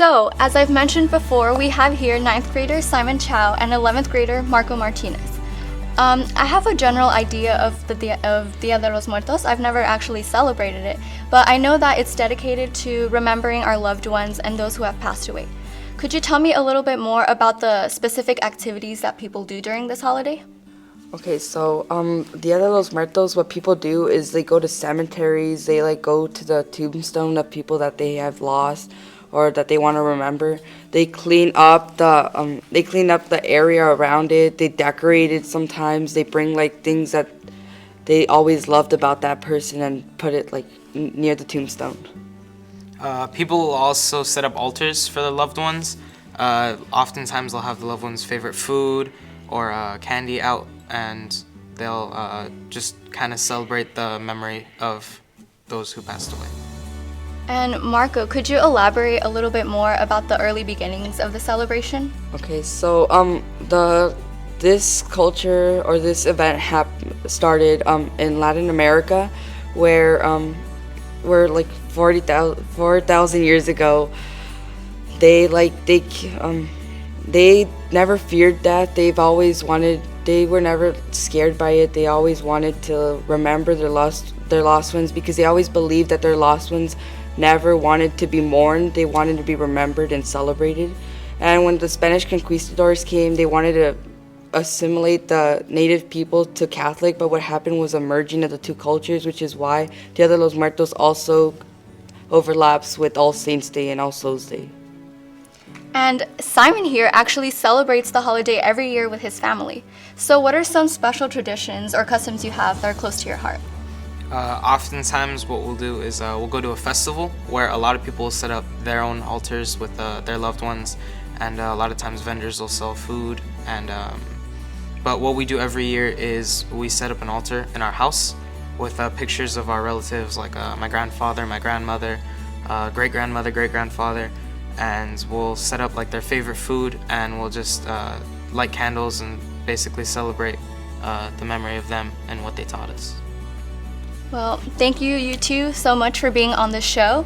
So, as I've mentioned before, we have here 9th grader Simon Chow and 11th grader Marco Martinez. I have a general idea of Dia de los Muertos. I've never actually celebrated it, but I know that it's dedicated to remembering our loved ones and those who have passed away. Could you tell me a little bit more about the specific activities that people do during this holiday? Okay, so Dia de los Muertos, what people do is they go to cemeteries, they like go to the tombstone of people that they have lost or that they want to remember. They clean up the area around it. They decorate it sometimes. They bring like things that they always loved about that person and put it like near the tombstone. People will also set up altars for their loved ones. Oftentimes they'll have the loved one's favorite food or candy out, and they'll just kind of celebrate the memory of those who passed away. And Marco, could you elaborate a little bit more about the early beginnings of the celebration? Okay, so this culture or this event started in Latin America, where like 4,000 years ago, they never feared death. They were never scared by it. They always wanted to remember their lost ones, because they always believed that their lost ones never wanted to be mourned. They wanted to be remembered and celebrated. And when the Spanish conquistadors came, they wanted to assimilate the native people to Catholic, but what happened was a merging of the two cultures, which is why Dia de los Muertos also overlaps with All Saints Day and All Souls Day. And Simon here actually celebrates the holiday every year with his family. So what are some special traditions or customs you have that are close to your heart? Oftentimes what we'll do is we'll go to a festival where a lot of people will set up their own altars with their loved ones, and a lot of times vendors will sell food. But what we do every year is we set up an altar in our house with pictures of our relatives, like my grandfather, my grandmother, great-grandmother, great-grandfather, and we'll set up like their favorite food, and we'll just light candles and basically celebrate the memory of them and what they taught us. Well, thank you two so much for being on the show.